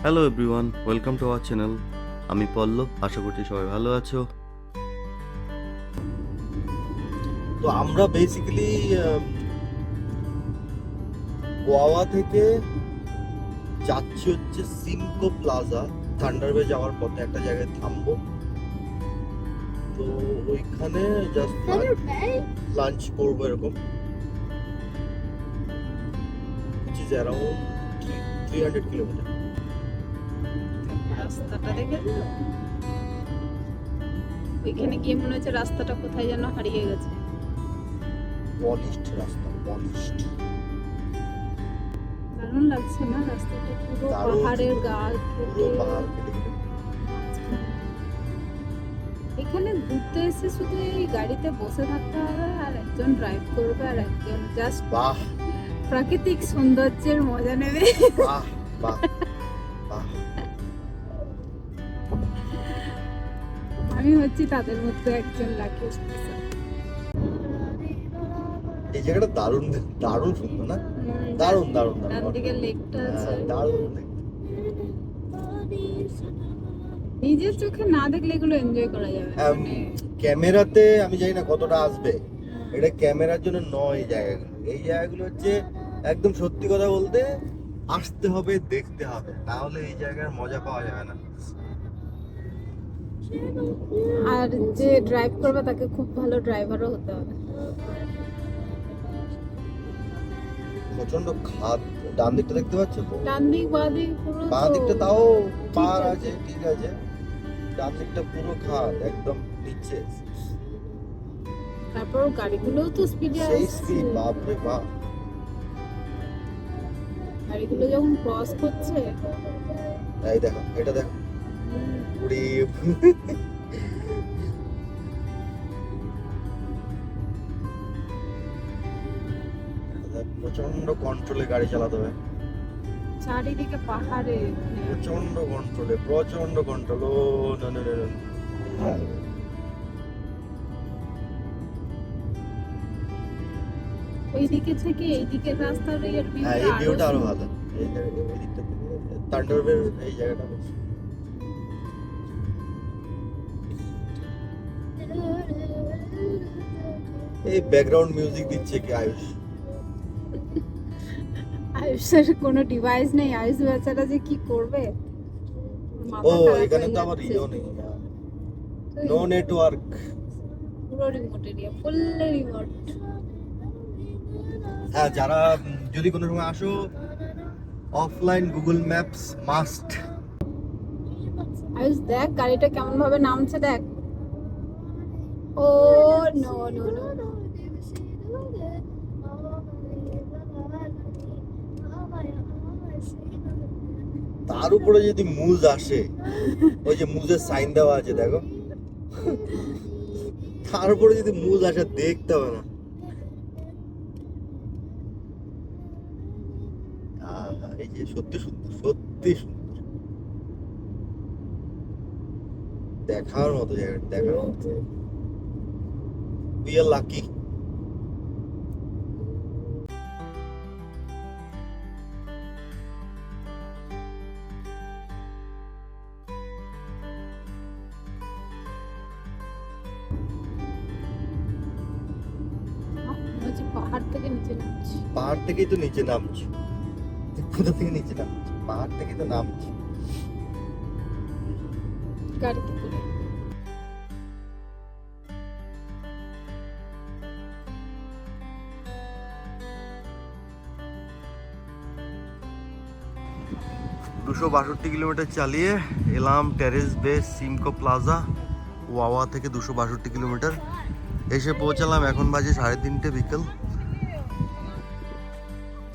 Hello everyone, welcome to our channel. আমি পল্লব, আশা করছি সবাই ভালো আছো। তো আমরা বেসিক্যালি গোয়া থেকে যাচ্ছি হচ্ছে সিমকো প্লাজা। থান্ডারবে যাওয়ার পথে একটা জায়গায় থামবো। তো ওইখানে জাস্ট লাঞ্চ করবো এরকম, which is around 300 কিলোমিটার। রাস্তাটা দেখেছো? ওইখানে গিয়ে মনে হচ্ছে রাস্তাটা কোথায় যেন হারিয়ে গেছে। পলিশড রাস্তা, পলিশড। দারুণ লাগছে না রাস্তাটা? পুরো দারুণ, পাহাড়ের গা পুরো পাহাড় কেটে কেটে। এখানে ঘুরতে এসে শুধু এই গাড়িতে বসে থাকতে হবে আর একজন ড্রাইভ করবে আর একজন জাস্ট বাহ প্রাকৃতিক সৌন্দর্যের মজা নেবে। বাহ বাহ বাহ। আমি হচ্ছি তাদের মধ্যে একজন লাকি স্পেশাল। এই জায়গাটা দারুণ দারুণ সুন্দর না? দারুণ দারুণ ডান দারুণ দিকে লেকটা আছে। দারুণ দেখতে। নিজের চোখে না দেখলে এগুলো এনজয় করা যাবে না। মানে ক্যামেরাতে আমি জানি না কতটা আসবে, এটা ক্যামেরার জন্য নয়। এই জায়গাগুলো, এই জায়গাগুলো হচ্ছে একদম সত্যি কথা বলতে আসতে হবে, দেখতে হবে, না হলে এই জায়গার মজা পাওয়া যাবে না। আর যে ড্রাইভ করবে তাকে খুব ভালো ড্রাইভারও হতে হবে। প্রচন্ড খাদ। ডান দিকটা দেখতে পাচ্ছ তো? ডান দিক বাঁ দিক পুরো বাঁ তো দিকটা তাও পার আছে। আছে, ঠিক আছে। ডান দিকটা পুরো খাদ, একদম নিচে। তারপর গাড়িগুলোও তো স্পিডে সেই আসছে। স্পিড, বাপ রে বাপ। গাড়িগুলো যখন ক্রস করছে এই দেখো, এটা দেখো, উড়ি। প্রচন্ড কন্ট্রোলে গাড়ি চালাতে হবে, চারিদিকে পাহাড়ে। প্রচন্ড কন্ট্রোলে, প্রচন্ড কন্ট্রোল। ও না না না না। ওই দিকে থেকে এই দিকের রাস্তার এর হ্যাঁ, এই ভিউটা আরো ভালো। এই দিকটা তান্ডবের এই জায়গাটা বেশ। এই ব্যাকগ্রাউন্ড মিউজিক দিচ্ছে কি আয়ুষ? আয়ুষের কোনো ডিভাইস নেই, আয়ুষ বেচারা যে কি করবে। ও এখানে তো আবার ইও নেই, নো নেটওয়ার্ক। পুরো রিমোট এরিয়া, ফুললি রিমোট। হ্যাঁ, যারা যদি কোনো সময় আসো, offline Google maps must. Ayush দেখ গাড়িটা কেমন ভাবে নামছে, দেখ। ও নো নো নো, তার উপরে যদি মুজ আসে, ওই যে মুজের সাইন দেওয়া আছে দেখো, তার উপরে যদি মুজ আসে দেখতে হবে না। এই যে সত্যি সুন্দর, সত্যি সুন্দর, দেখার মতো জায়গা, দেখার মতো। We are lucky. পাহাড় থেকে নিচে নামছি। পাহাড় থেকেই তো নিচে নামছি। কোথা থেকে নিচে নামছি? পাহাড় থেকেই তো নামছি। গাড়িতে করে। দুশো 62 কিলোমিটার চালিয়ে এলাম টেরেস বেস সিমকো প্লাজা। ওয়াওয়া থেকে 262 কিলোমিটার এসে পৌঁছালাম। এখন বাজে 3:30 বিকেল।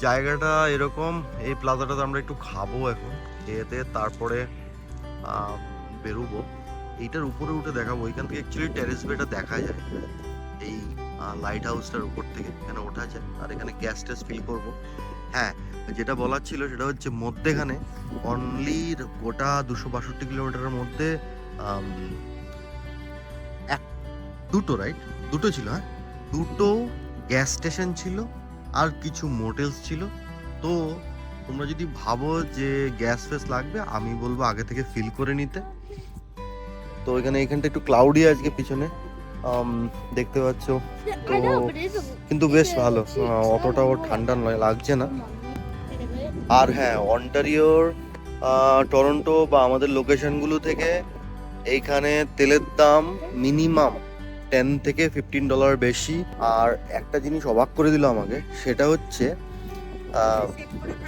জায়গাটা এরকম, এই প্লাজাটাতে আমরা একটু খাবো এখন, খেয়ে তারপরে বেরোবো। এইটার উপরে উঠে দেখাবো, এখান থেকে অ্যাকচুয়ালি টেরেস বেটা দেখা যায়, এই লাইট হাউসটার উপর থেকে এখানে ওঠা যায়। আর এখানে গ্যাস ট্যাস ফিল করবো। হ্যাঁ, যেটা বলার ছিল সেটা হচ্ছে মধ্যেখানে অনলি গোটা 262 কিলোমিটারের মধ্যে দুটো রাইট, দুটো ছিল, হ্যাঁ দুটো গ্যাস স্টেশন ছিল আর কিছু মোটেলস ছিল। তো তোমরা যদি ভাবো যে গ্যাস ফ্যাস লাগবে, আমি বলবো আগে থেকে ফিল করে নিতে। তো এখানটা একটু ক্লাউডি আজকে পিছনে, দেখতে পাচ্ছ তো, কিন্তু বেশ ভালো, অতটাও ঠান্ডা নয়, লাগছে না। আর হ্যাঁ, অন্টারিওর টরন্টো বা আমাদের লোকেশনগুলো থেকে এইখানে তেলের দাম মিনিমাম $10 থেকে $15 বেশি। আর একটা জিনিস অবাক করে দিল আমাকে, সেটা হচ্ছে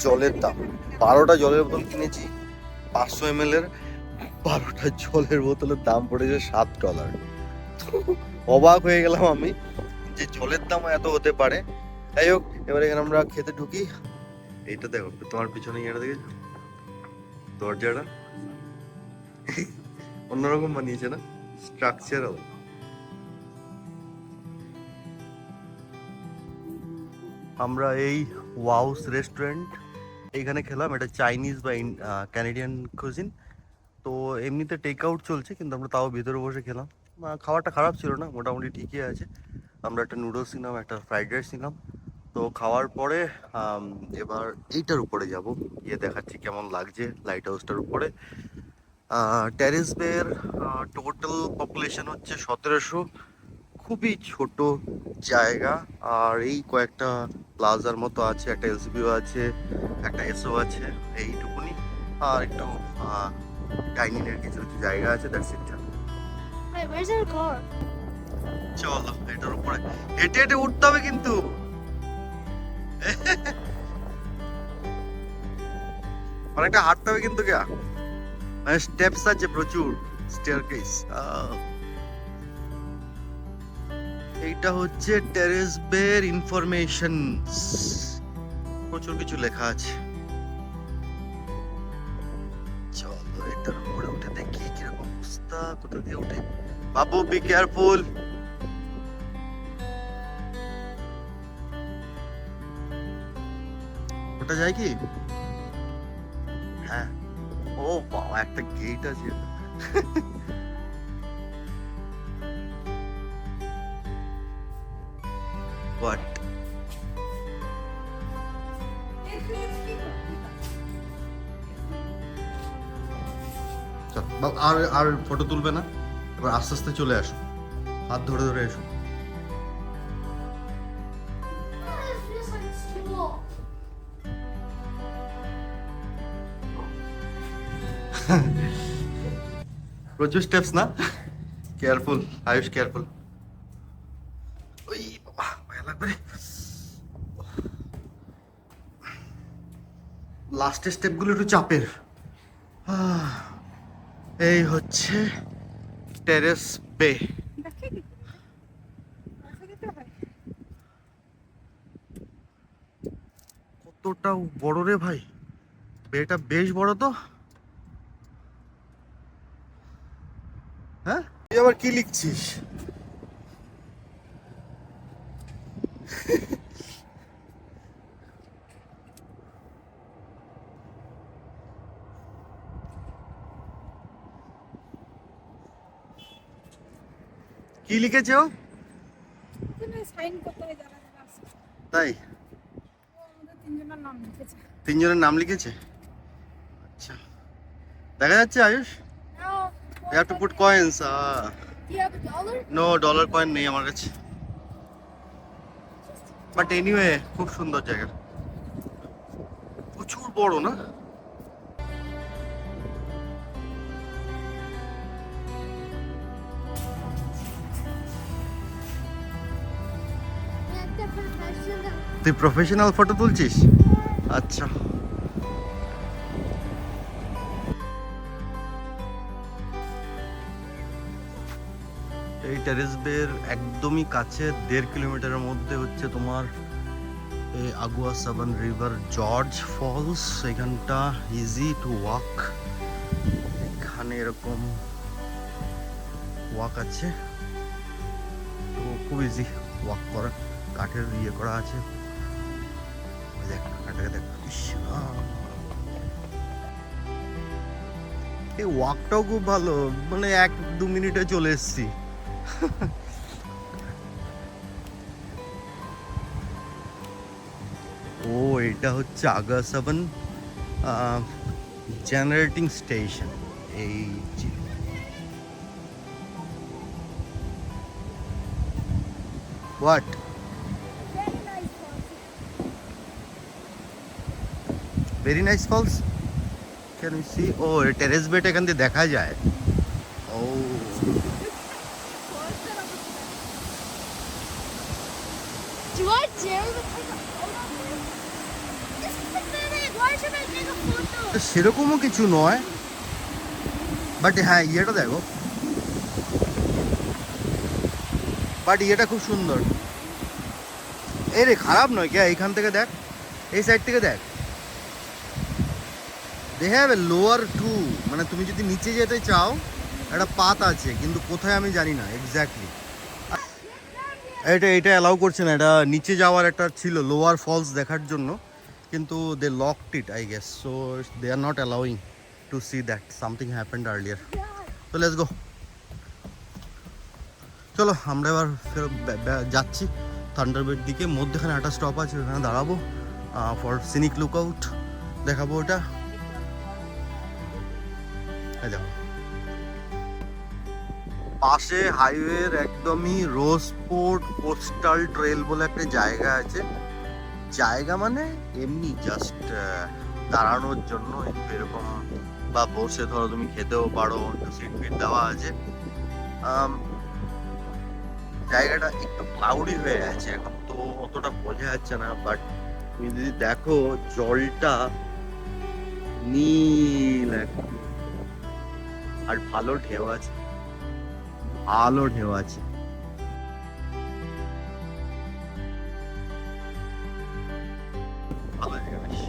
জলের দাম। 12টা জলের বোতল কিনেছি 500 ml এর, 12টা জলের বোতলের দাম পড়েছে $7। অবাক হয়ে গেলাম আমি যে জলের দাম এত হতে পারে। যাই হোক, এবার এখানে আমরা খেতে ঢুকি। এইটা দেখো তোমার পিছনে, এটা দেখে দরজাটা অন্যরকম বানিয়েছে না, স্ট্রাকচারাল। আমরা এই ওয়াউস রেস্টুরেন্ট এইখানে খেলাম। এটা চাইনিজ বা ক্যানাডিয়ান কুজিন। তো এমনিতে টেক আউট চলছে, কিন্তু আমরা তাও ভিতরে বসে খেলাম। খাবারটা খারাপ ছিল না, মোটামুটি ঠিকই আছে। আমরা একটা নুডলস নিলাম, একটা ফ্রাইড রাইস নিলাম। তো খাওয়ার পরে এবার এইটার উপরে যাব, গিয়ে দেখাচ্ছি কেমন লাগছে লাইট হাউসটার উপরে। টেরেস বের টোটাল পপুলেশন হচ্ছে 1700, খুবই ছোট জায়গা। আর এই কয়েকটা প্লাজার মতো আছে, একটা এলসিবিও আছে, একটা এসও আছে, এইটুকুনি। আর একটু ডাইনিং এর কিছু কিছু জায়গা আছে, দ্যাটস ইট। চলো এটার উপরে হেঁটে হেঁটে উঠতে হবে কিন্তু। অনেকটা হাঁটতে হবে কিন্তু, কে মানে স্টেপস আছে প্রচুর, স্টেয়ারকেস। এইটা হচ্ছে টেরেস বের ইনফরমেশন, প্রচুর কিছু লেখা আছে। চলো এটার উপরে উঠে দেখি কিরকম অবস্থা, কোথা দিয়ে উঠে। বাবু বি কেয়ারফুল। ওটা যায় কি? হ্যাঁ, ও বাবা, একটা গেট আছে। হোয়াট? আর আর ফটো তুলবে না, এবার আস্তে আস্তে চলে আসো, হাত ধরে ধরে এসো। প্রচুর স্টেপস না, কেয়ারফুল আয়ুষ, কেয়ারফুল। ওই বাবা, ভয় লাগবে রে। লাস্টের স্টেপগুলো একটু চাপের। এই হচ্ছে টেরেস বে। কতটা বড় রে ভাই, বেটা বেশ বড় তো। হ্যাঁ, তুই আবার কি লিখছিস? কি লিখেছে ও? সাইন করতে হয় যারা যারা আছে। তাই ও আমাদের তিনজনের নাম লিখেছে। তিনজনের নাম লিখেছে? আচ্ছা, দেখা যাচ্ছে Ayush? You have to put coins. Do you have a dollar? No, dollar coin নেই আমার কাছে। বাট এনিওয়ে, খুব সুন্দর জায়গা, প্রচুর বড় না? তুই প্রফেশনাল ফটো তুলছিস? আচ্ছা। এই টেরেস বের একদমই কাছে, 1.5 কিলোমিটারের মধ্যে হচ্ছে তোমার এই আগুয়া সাবান রিভার জর্জ ফলস। এখানটা ইজি টু ওয়াক, এখানে এরকম ওয়াক আছে, তো খুব ইজি ওয়াক করা। কাঠের ইয়ে করা আছে, দেখ কাঠটাকে দেখ। এই ওয়াকটাও খুব ভালো, মানে 1-2 মিনিটে চলে এসেছি। ও, এটা হচ্ছে আগা সাবান জেনারেটিং স্টেশন এই যে। What? Very nice falls. Can you see? ও টেরেস বেট এখান থেকে দেখা যায়। ও Do I dare to take a photo of this? This is pathetic. Why should I take a photo? সেরকমও কিছু নয়, বাট হ্যাঁ ইয়েটা দেখো, বাট ইয়েটা খুব সুন্দর। এই রে খারাপ নয় কে, এইখান থেকে দেখ, এই সাইড থেকে দেখ, they have a lower two, মানে তুমি যদি নিচে যেতে চাও একটা পাত আছে, কিন্তু কোথায় আমি জানি না এক্স্যাক্টলি। এটা অ্যালাউ করছে না, এটা নিচে যাওয়ার একটা ছিল লোয়ার ফলস দেখার জন্য, কিন্তু they locked it I guess, so they are not allowing to see that, something happened earlier. তো লেটস গো, চলো আমরা এবার ফেরত যাচ্ছি থান্ডারবার্ড দিকে। মধ্যখানে একটা স্টপ আছে, ওখানে দাঁড়াবো ফর সিনিক লুকআউট, দেখাবো ওটা। এই দেখো পাশে হাইওয়ের একদমই রোজপোর্ট কোস্টাল ট্রেল বলে একটা জায়গা আছে। জায়গা মানে এমনি জাস্ট দাঁড়ানোর জন্য একটু এরকম, বা বসে ধরো তুমি খেতেও পারো, সিট ফিট দেওয়া আছে। জায়গাটা একটু ক্লাউডি হয়ে আছে এখন, তো অতটা বোঝা যাচ্ছে না, বাট তুমি যদি দেখো জলটা নীল একদম, আর ভালো ঢেউ আছে, ভালো ঢেউ আছে। ভালো জায়গা বেশ।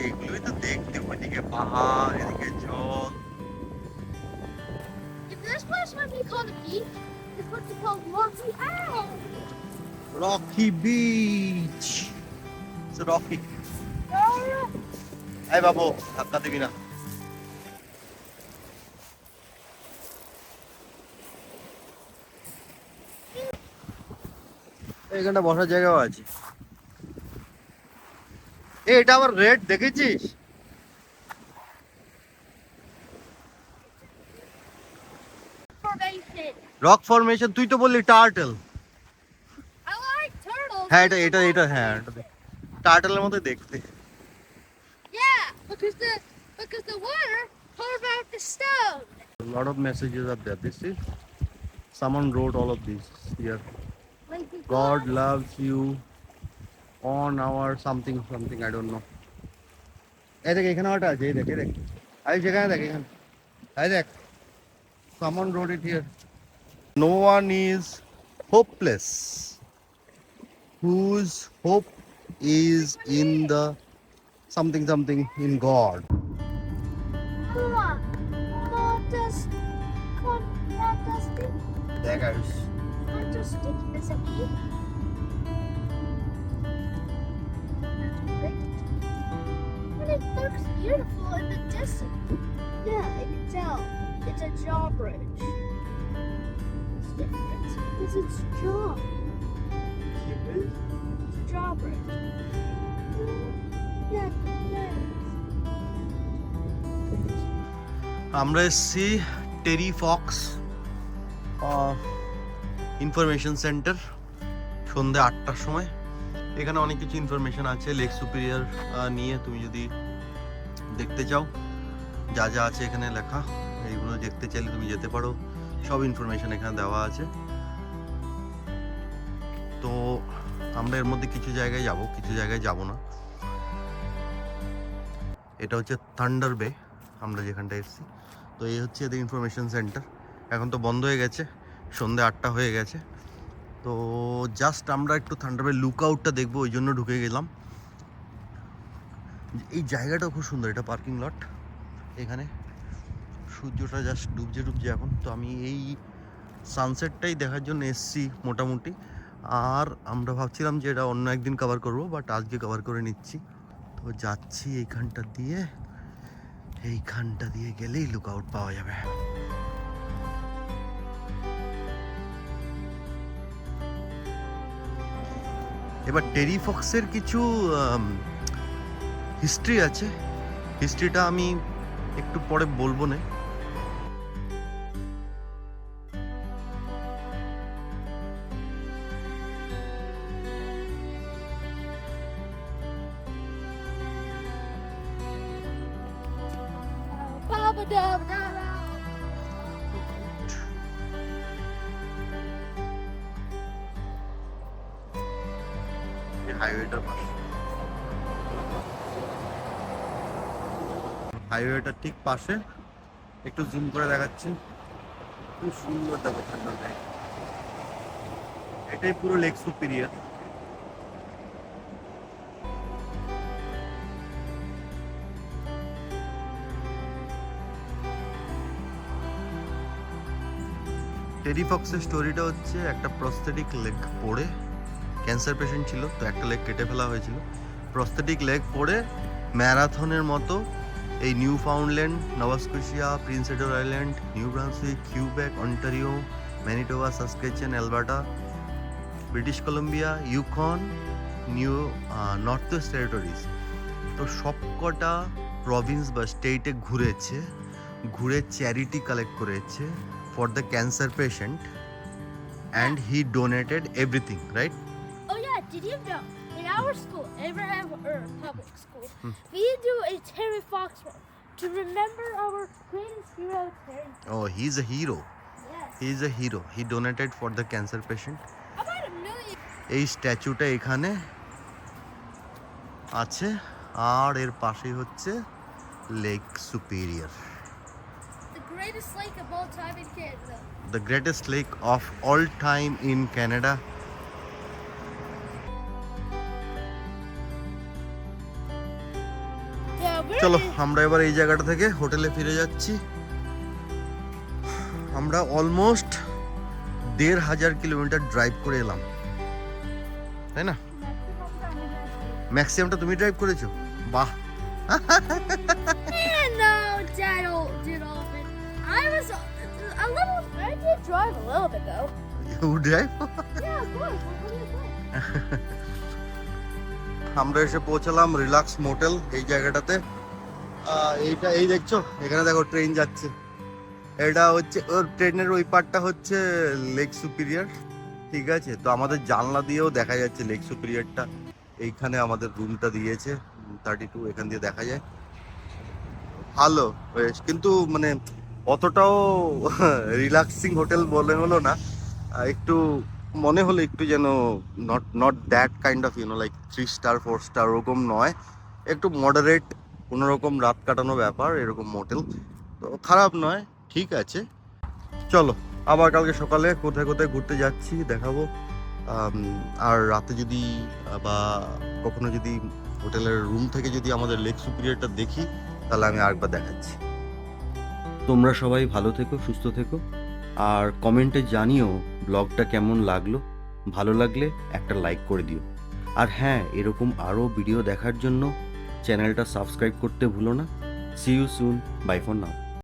এগুলোই তো দেখতে, ওইদিকে পাহাড়, এদিকে জল। If this place might be called a beach, this would be called Rocky Island. Rocky beach, Rocky. এই বাবু ধাক্কা দিবি না। এখানটা বসার জায়গাও আছে। এটা আবার রেড দেখেছিস? Formation. রক ফরমেশন, তুই তো বললি টার্টল। I like turtles. হ্যাঁ এটা হ্যাঁ, টার্টলের মতো দেখতে। Yeah, because the water poured out the stone. A lot of messages are there. This is someone wrote all of these here. Like the God loves you on our something I don't know. এই দেখ এখানে একটা আছে, এই দেখ I সেখানে দেখ, এখানে এই দেখ someone wrote it here. No one is hopeless whose hope is in the something in God. দেখ Ayush, Is it me? But it looks beautiful in the distance. Yeah, I can tell. It's a drawbridge. It's different because it's jaw. It's a drawbridge. Yeah, it আমরা এসছি টেরি Fox information centre সন্ধ্যে 8টার সময়। এখানে অনেক কিছু information আছে lake superior নিয়ে, তুমি যদি দেখতে চাও যা যা আছে এখানে লেখা, এইগুলো দেখতে চাইলে তুমি যেতে পারো, সব ইনফরমেশন এখানে দেওয়া আছে। তো আমরা এর মধ্যে কিছু জায়গায় যাব, কিছু জায়গায় যাব না। এটা হচ্ছে থান্ডার বে, আমরা যেখানটা এসেছি। তো এই হচ্ছে এদের ইনফরমেশন সেন্টার। এখন তো বন্ধ হয়ে গেছে, সন্ধ্যে 8টা হয়ে গেছে। তো জাস্ট আমরা একটু থান্ডার বে লুক আউটটা দেখবো, ওই জন্য ঢুকে গেলাম। এই জায়গাটাও খুব সুন্দর, এটা পার্কিং লট। এখানে সূর্যটা জাস্ট ডুবছে এখন। তো আমি এই সানসেটটাই দেখার জন্য এসছি মোটামুটি। আর আমরা ভাবছিলাম যে এটা অন্য একদিন কভার করবো, বাট আজকে কভার করে নিচ্ছি। তো যাচ্ছি এইখানটা দিয়ে গেলেই লুক আউট পাওয়া যাবে। এবার টেরি ফক্সের কিছু হিস্ট্রি আছে, হিস্ট্রিটা আমি একটু পরে বলবো না। হাইওয়েটার পাশে, হাইওয়েটার ঠিক পাশে একটু জুম করে দেখাচ্ছি, খুব সুন্দর দেখো ঠান্ডা জায়গা। এটাই পুরো লেক সুপিরিয়র। টেরি ফক্সের স্টোরিটা হচ্ছে একটা প্রস্থেটিক লেগ পড়ে, ক্যান্সার পেশেন্ট ছিল তো একটা লেগ কেটে ফেলা হয়েছিল, প্রস্থেটিক লেগ পড়ে ম্যারাথনের মতো এই Newfoundland, Nova Scotia, Prince Edward Island, New Brunswick, Quebec, Ontario, Manitoba, Saskatchewan, Alberta, British Columbia, Yukon, New North West Territories, তো সবকটা প্রভিন্স বা স্টেটে ঘুরেছে, ঘুরে চ্যারিটি কালেক্ট করেছে for the cancer patient, and he donated everything, right? Oh yeah, did you know in our school, Abraham Public School, we do a Terry Fox run to remember our greatest hero, Terry. Oh, he's a hero. Yes. He is a hero. He donated for the cancer patient. About a million. এই স্ট্যাচুটা এখানে আছে, আর এর পাশেই হচ্ছে lake superior, The greatest lake of all time in Canada. the greatest lake of all time in Canada. Yeah, we're চলো আমরা এবার এই জায়গাটা থেকে হোটেলে ফিরে যাচ্ছি। আমরা অলমোস্ট 1,500 কিলোমিটার ড্রাইভ করে এলাম, তাই না? ম্যাক্সিমামটা তুমি ড্রাইভ করেছো? বাহ! no, Dad did all of it. I was a little. I did drive a little bit though. You drive? Yeah, of course. What do you think? আমরা এসে পৌঁছালাম রিল্যাক্স মোটেল এই জায়গাটাতে। এইটা এই দেখছো, এখানে দেখো ট্রেন যাচ্ছে, এটা হচ্ছে ওর ট্রেনের ওই পার্টটা হচ্ছে লেক সুপিরিয়র, ঠিক আছে? তো আমাদের জানলা দিয়েও দেখা যাচ্ছে লেক সুপিরিয়রটা। এইখানে আমাদের রুমটা দিয়েছে 32, এখান দিয়ে দেখা যায়। ভালো বেশ, কিন্তু মানে অতটাও রিল্যাক্সিং হোটেল বলে হলো না, একটু মনে হলো একটু যেন not that kind of like 3 star 4 star ওরকম নয়, একটু মডারেট কোনোরকম রাত কাটানো ব্যাপার এরকম মোটেল, তো খারাপ নয়, ঠিক আছে। চলো আবার কালকে সকালে কোথায় কোথায় ঘুরতে যাচ্ছি দেখাবো। আর রাতে যদি বা কখনো যদি হোটেলের রুম থেকে যদি আমাদের লেক সুপিরিয়রটা দেখি, তাহলে আমি আরেকবার দেখাচ্ছি। তোমরা সবাই ভালো থেকো, সুস্থ থেকো, আর কমেন্টে জানিও ব্লগটা কেমন লাগলো। ভালো লাগলে একটা লাইক করে দিও, আর হ্যাঁ, এরকম আরও ভিডিও দেখার জন্য চ্যানেলটা সাবস্ক্রাইব করতে ভুলো না। See you soon, bye for now.